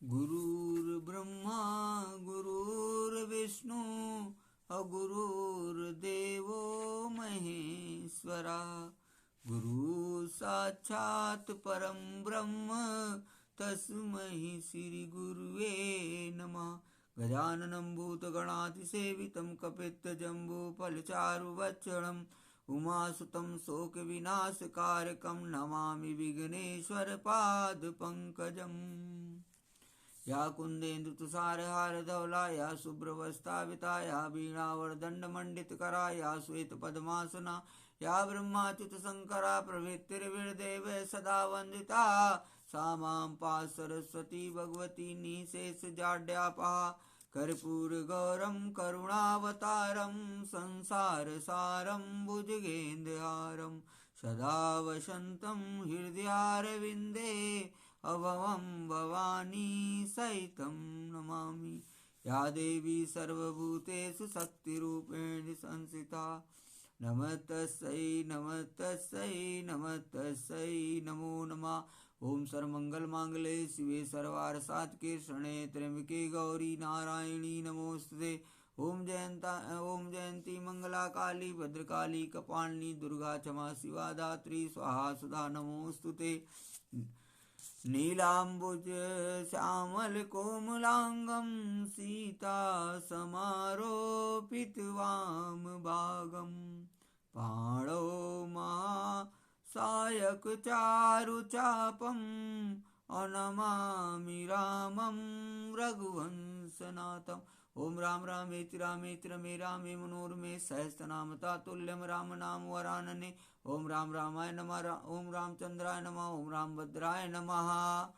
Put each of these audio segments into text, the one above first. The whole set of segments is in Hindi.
गुरुर्ब्रह्मा गुरुर्विष्णु गुरुर्देवो महेश्वरा। गुरु साक्षात् परं ब्रह्म तस्मै श्री गुरुवे नमः। गजाननं भूतगणातिसेवितं कपित्थजम्बूफलचारुभक्षणम् उमासुतं शोकविनाशकारकं नमामि विघ्नेश्वरपादपङ्कजम्। या कुन्देन्दुतुषारहारधवला या शुभ्रवस्त्राविता या वीणावरदण्डमण्डितकरा या श्वेतपद्मासना या ब्रह्माच्युतशङ्करा प्रभृतिर्विर्देव सदा वन्दिता सा मां पाहि सरस्वती भगवती निःशेषजाड्यापहा। कर्पूरगौरं करुणावतारं संसारसारं भुजगेन्द्रहारं सदा वसन्तं हृदयारविन्दे अभवं भवानी सहितं नमामि। या देवी सर्वभूतेषु शक्तिरूपेण संस्थिता नमस्तस्यै नमस्तस्यै नमस्तस्यै नमो नमः। ओम सर्वमंगलमांगल्ये शिवे सर्वार्थसाधके शरण्ये त्र्यंबके गौरी नारायणी नमोस्तुते। ओम जयंती मंगला काली भद्रकाली कपालिनी दुर्गा क्षमा शिवा धात्री स्वाहा सुधा नमोस्तुते। नीलाम्बुज श्यामल कोमलांगं सीता समारोपितवाम भागं पाणौ महासायक चारुचापम् अनमामि रामं रघुवंशनाथम्। ओम राम रामेति रामेति रमे रामे मनोरमे सहस्रनाम तत्तुल्यं राम नाम वरानने। ओम राम रामाय नमः ओम रामचंद्राय नमः ओम रामभद्राय नमः।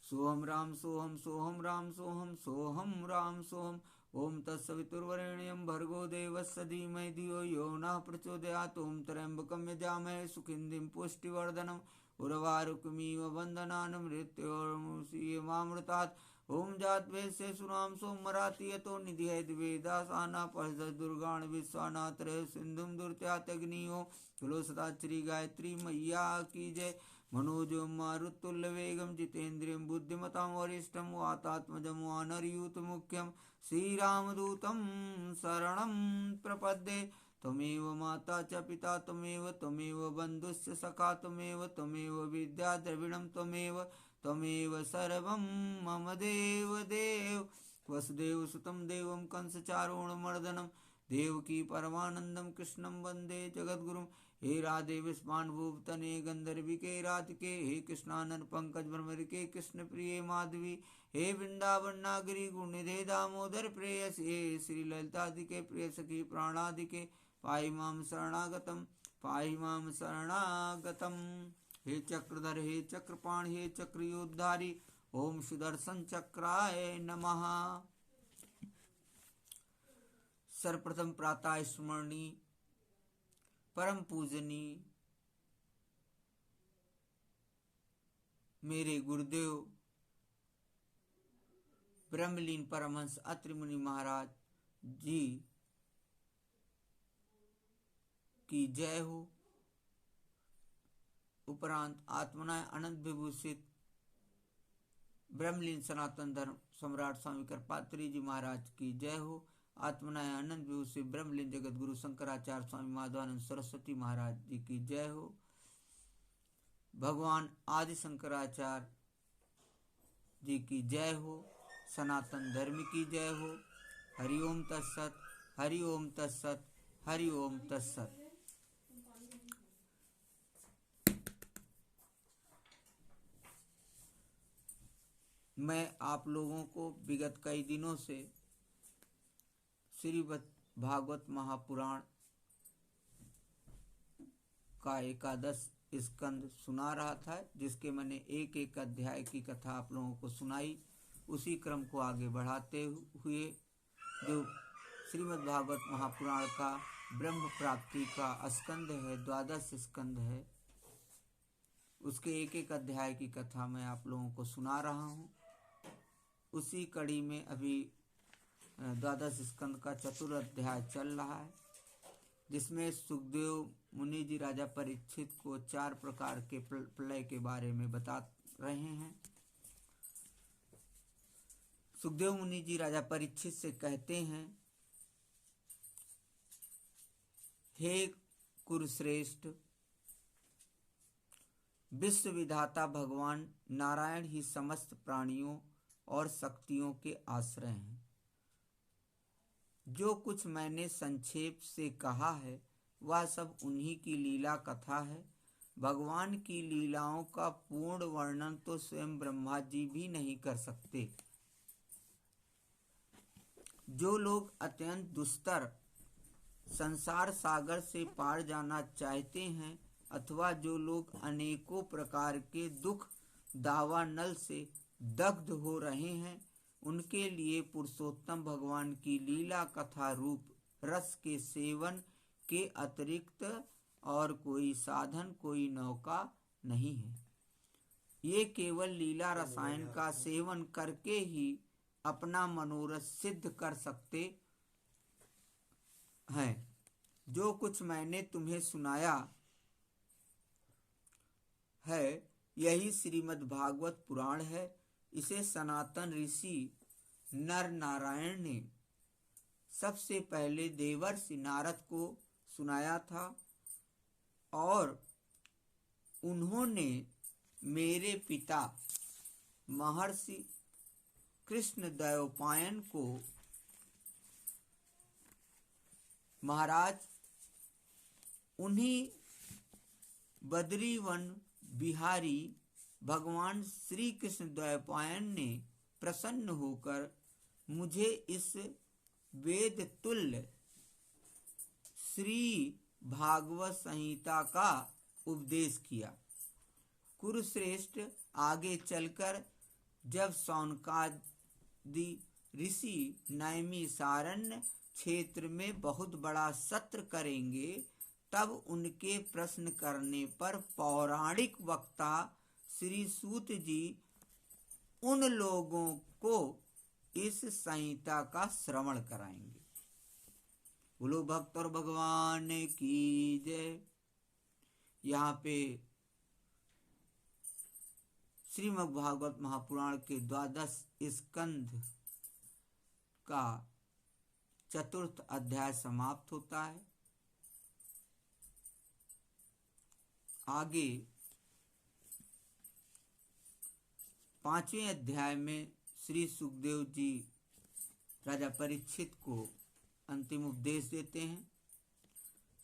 सोहम राम सोहम सोहम राम सोहम सोहम राम सोहम। ओम तत्सवितुर्वरेण्यं भर्गो देवस्य धीमहि धियो यो नः प्रचोदयात्। ओम त्र्यंबकं यजामहे सुगन्धिं पुष्टिवर्धनम् उर्वारुकमिव बन्धनान् मृत्योर्मुक्षीयमामृतात्। ओम जातवेदस्य सुनाम सोमराति यतो निधियेद वेदासाना परिषद दुर्गाण विश्वानाथ सिंधुम दुर्त्यातग्नियो तुलो सदा श्री गायत्री मैया की जय। मनोजम मारुतुल्य वेगम जितेन्द्रियं बुद्धिमतां वरिष्ठं वातात्मजं वानरयूथ मुख्यं श्रीरामदूतं शरणं प्रपद्ये। त्वमेव माता च पिता त्वमेव बन्धुश्च सखा त्वमेव विद्या द्रविणं त्वमेव सर्वं मम देव वसुदेवसुतं देवं कंसचारूणमर्दनं देवकी परमानन्दं कृष्णं वन्दे जगद्गुरुं। हे राधे विस्मान्भुवतने गन्धर्विके राधिके हे कृष्णानन पंकज भ्रमरिके कृष्ण प्रिय माधवी हे वृंदावन नागरी गुणनिधे दामोदर प्रेयसी हे श्री ललितादिके प्रिय सखी प्राणादिके पाहि मां शरणागतम्। हे चक्रधर हे चक्रपाण हे चक्रयोद्धारी ओम सुदर्शन चक्राय नमः। सर्वप्रथम प्रातः स्मरणी परम पूजनी मेरे गुरुदेव ब्रह्मलीन परमहंस अत्रि मुनि महाराज जी की जय हो। उपरांत आत्मनाय अनंत विभूषित ब्रह्मलीन सनातन धर्म सम्राट स्वामी कृपात्री जी महाराज की जय हो। आत्मनाय अनंत विभूषित ब्रह्मलीन जगत गुरु शंकराचार्य स्वामी माधवानंद सरस्वती महाराज जी की जय हो। भगवान आदि शंकराचार्य जी की जय हो। सनातन धर्म की जय हो। हरिओम तत्सत हरिओम तत्सत हरिओम तत्सत। मैं आप लोगों को विगत कई दिनों से श्रीमद् भागवत महापुराण का एकादश स्कंद सुना रहा था, जिसके मैंने एक एक अध्याय की कथा आप लोगों को सुनाई। उसी क्रम को आगे बढ़ाते हुए जो श्रीमद् भागवत महापुराण का ब्रह्म प्राप्ति का स्कंद है, द्वादश स्कंद है, उसके एक एक अध्याय की कथा मैं आप लोगों को सुना रहा हूँ। उसी कड़ी में अभी द्वादश स्कंद का चतुर्थ अध्याय चल रहा है, जिसमें सुखदेव मुनि जी राजा परीक्षित को 4 प्रकार के प्रलय के बारे में बता रहे हैं। सुखदेव मुनि जी राजा परीक्षित से कहते हैं, हे कुरुश्रेष्ठ, विश्व विधाता भगवान नारायण ही समस्त प्राणियों और शक्तियों के आश्रय हैं। जो कुछ मैंने संक्षेप से कहा है वह सब उन्हीं की लीला कथा है। भगवान की लीलाओं का पूर्ण वर्णन तो स्वयं ब्रह्मा जी भी नहीं कर सकते। जो लोग अत्यंत दुस्तर संसार सागर से पार जाना चाहते हैं अथवा जो लोग अनेकों प्रकार के दुख दावानल से दग्ध हो रहे हैं, उनके लिए पुरुषोत्तम भगवान की लीला कथा रूप रस के सेवन के अतिरिक्त और कोई साधन, कोई नौका नहीं है। ये केवल लीला रसायन का सेवन करके ही अपना मनोरथ सिद्ध कर सकते हैं। जो कुछ मैंने तुम्हें सुनाया है यही श्रीमद् भागवत पुराण है। इसे सनातन ऋषि नर नारायण ने सबसे पहले देवर्षि नारद को सुनाया था और उन्होंने मेरे पिता महर्षि कृष्णद्वैपायन को महाराज उन्हीं बद्रीवन बिहारी भगवान श्री कृष्ण द्वैपायन ने प्रसन्न होकर मुझे इस वेद तुल्य श्री भागवत संहिता का उपदेश किया। कुरुश्रेष्ठ, आगे चलकर जब शौनकादि ऋषि नैमिषारण्य क्षेत्र में बहुत बड़ा सत्र करेंगे, तब उनके प्रश्न करने पर पौराणिक वक्ता श्री सूत जी उन लोगों को इस संहिता का श्रवण कराएंगे। बोलो भक्त और भगवान की जय। यहाँ पे श्रीमद् भागवत महापुराण के 12 स्कंध का 4th अध्याय समाप्त होता है। आगे 5वें अध्याय में श्री सुखदेव जी राजा परीक्षित को अंतिम उपदेश देते हैं।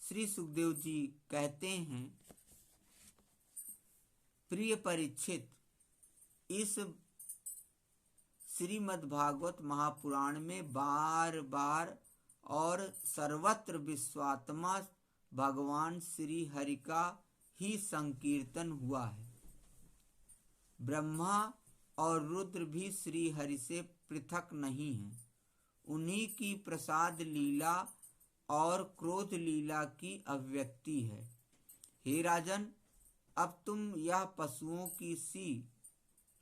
श्री सुखदेव जी कहते हैं, प्रिय परीक्षित, इस श्रीमद् भागवत महापुराण में बार बार और सर्वत्र विश्वात्मा भगवान श्री हरि का ही संकीर्तन हुआ है। ब्रह्मा और रुद्र भी श्री हरि से पृथक नहीं हैं। उन्हीं की प्रसाद लीला और क्रोध लीला की अभिव्यक्ति है। हे राजन, अब तुम यह पशुओं की सी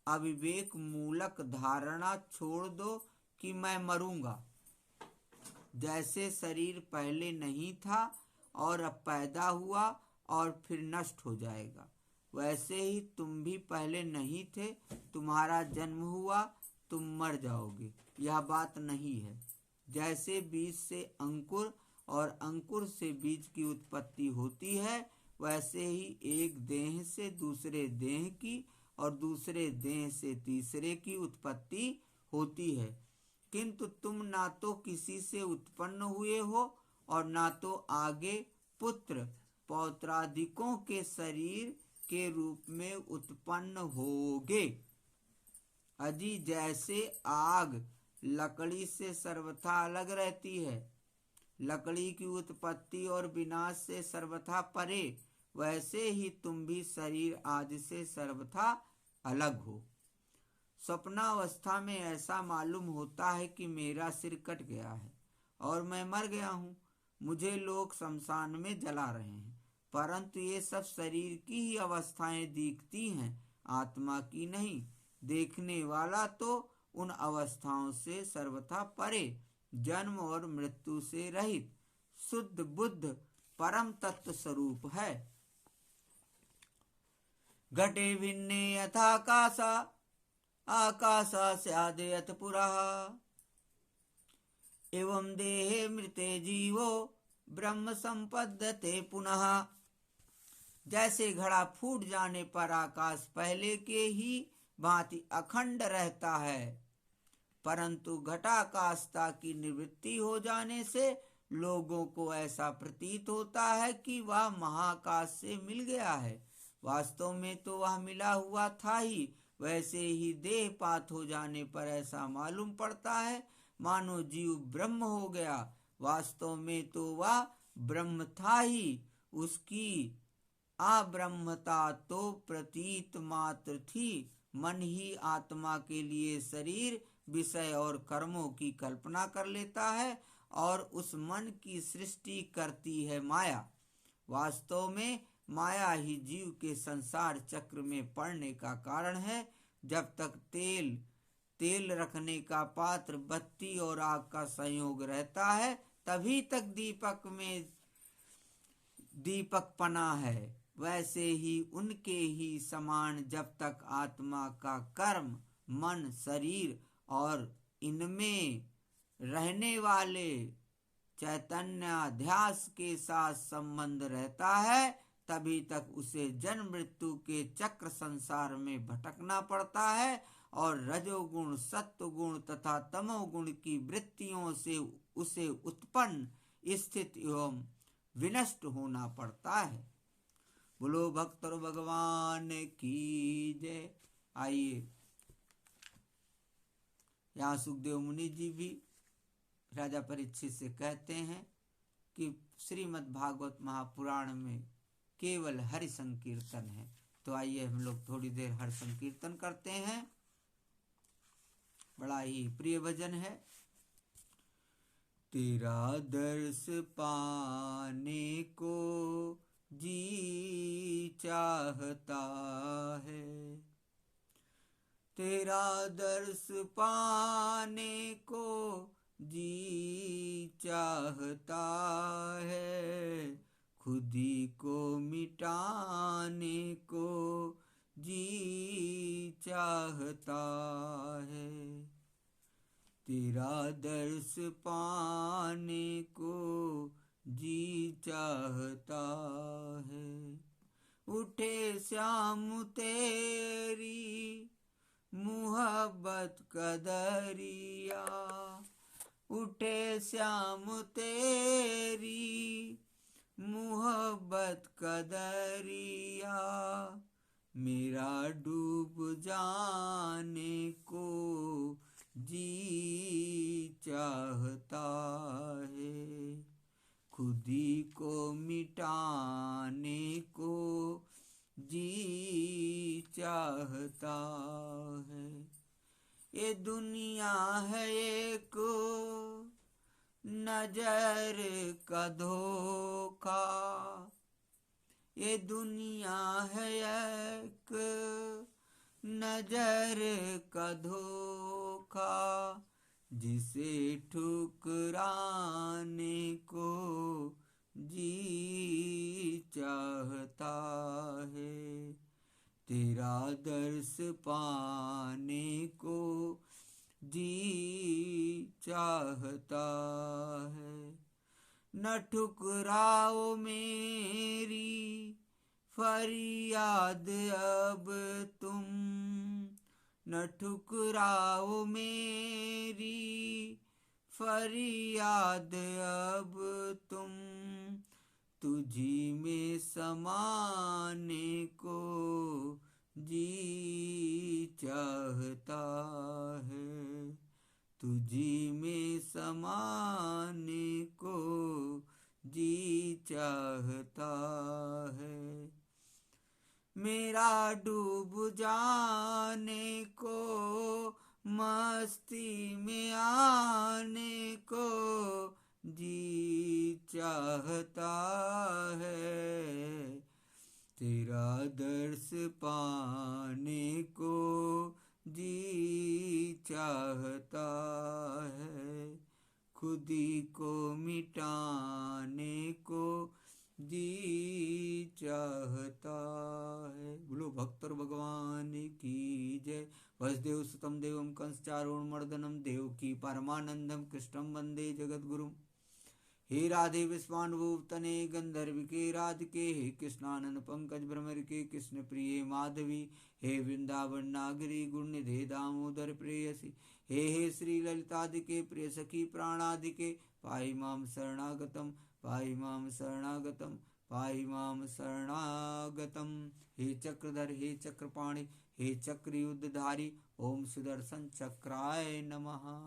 अविवेक मूलक धारणा छोड़ दो कि मैं मरूंगा। जैसे शरीर पहले नहीं था और अब पैदा हुआ और फिर नष्ट हो जाएगा, वैसे ही तुम भी पहले नहीं थे, तुम्हारा जन्म हुआ, तुम मर जाओगे। यह बात नहीं है। जैसे बीज से अंकुर और अंकुर से बीज की उत्पत्ति होती है, वैसे ही एक देह से दूसरे देह की और दूसरे देह से तीसरे की उत्पत्ति होती है। किंतु तुम ना तो किसी से उत्पन्न हुए हो और ना तो आगे पुत्र पौत्रादिकों के शरीर के रूप में उत्पन्न होगे। अजी जैसे आग लकड़ी से सर्वथा अलग रहती है, लकड़ी की उत्पत्ति और विनाश से सर्वथा परे, वैसे ही तुम भी शरीर आदि से सर्वथा अलग हो। स्वप्नावस्था में ऐसा मालूम होता है कि मेरा सिर कट गया है और मैं मर गया हूँ। मुझे लोग शमशान में जला रहे हैं, परंतु ये सब शरीर की ही अवस्थाएं दिखती हैं, आत्मा की नहीं। देखने वाला तो उन अवस्थाओं से सर्वथा परे, जन्म और मृत्यु से रहित शुद्ध बुद्ध परम तत्व स्वरूप है। घटे भिन्ने यथाकाशा आकाशास्यादयत पुरः। एवं देहे मृते जीवो ब्रह्म संपद्यते पुनः। जैसे घड़ा फूट जाने पर आकाश पहले के ही भांति अखंड रहता है, परंतु घटाकाशता की निवृत्ति हो जाने से लोगों को ऐसा प्रतीत होता है कि वह महाकाश से मिल गया है। वास्तव में तो वह मिला हुआ था ही, वैसे ही देहपात हो जाने पर ऐसा मालूम पड़ता है मानो जीव ब्रह्म हो गया। वास्तव में तो वह ब्रह्म था ही, उसकी अब्रह्मता तो प्रतीत मात्र थी। मन ही आत्मा के लिए शरीर, विषय और कर्मों की कल्पना कर लेता है और उस मन की सृष्टि करती है माया। वास्तव में माया ही जीव के संसार चक्र में पड़ने का कारण है। जब तक तेल रखने का पात्र, बत्ती और आग का संयोग रहता है, तभी तक दीपक पना है। वैसे ही उनके ही समान जब तक आत्मा का कर्म, मन, शरीर और इनमें रहने वाले चैतन्याध्यास के साथ संबंध रहता है, तभी तक उसे जन्म मृत्यु के चक्र संसार में भटकना पड़ता है और रजोगुण, सत्वगुण तथा तमोगुण की वृत्तियों से उसे उत्पन्न, स्थित एवं विनष्ट होना पड़ता है। बोलो भक्त और भगवान की जय। आइए, यहाँ सुखदेव मुनि जी भी राजा परीक्षित से कहते हैं कि श्रीमद् भागवत महापुराण में केवल हरि संकीर्तन है। तो आइए हम लोग थोड़ी देर हरि संकीर्तन करते हैं। बड़ा ही प्रिय भजन है। तेरा दर्श पाने को जी चाहता है, तेरा दर्श पाने को जी चाहता है, खुद ही को मिटाने को जी चाहता है। तेरा दर्श पाने को जी चाहता है। उठे श्याम तेरी मुहब्बत कदरिया, उठे श्याम तेरी मुहब्बत कदरिया, मेरा डूब जाने को जी चाहता है, खुद ही को मिटाने को जी चाहता है। ये दुनिया है एक नजर का धोखा, ये दुनिया है एक नजर का धोखा, जिसे ठुकराने को जी चाहता है। तेरा दर्श पाने को जी चाहता है। न ठुकराओ मेरी फरियाद अब तुम, न ठुकराओ मेरी फरियाद अब तुम, तुझी में समाने को जी चाहता है, तुझी में समाने को जी चाहता है। मेरा डूब जाने को, मस्ती में आने को जी चाहता है। तेरा दर्श पाने को जी चाहता है, खुद ही को मिटाने को जी चाहता है। बोलो भक्त और भगवान की जय। वसुदेव सुतम देवम कंस चारूण देवकी परमानंदम कृष्णम वंदे जगत गुरु। हे राधे विश्वानुभूतने गंधर्व के राधिके, हे कृष्णानन पंकज भ्रमर के कृष्ण प्रिय माधवी, हे वृंदावन नागरी गुण निधे दामोदर प्रेयसी, हे श्री ललितादिके प्रिय सखी प्राणादिके, पाहि माम शरणागतम पाहि माम शरणागतम पाहि माम शरणागतम। हे चक्रधर हे चक्रपाणि हे चक्रयुद्धधारी, ओम सुदर्शन चक्राय नमः।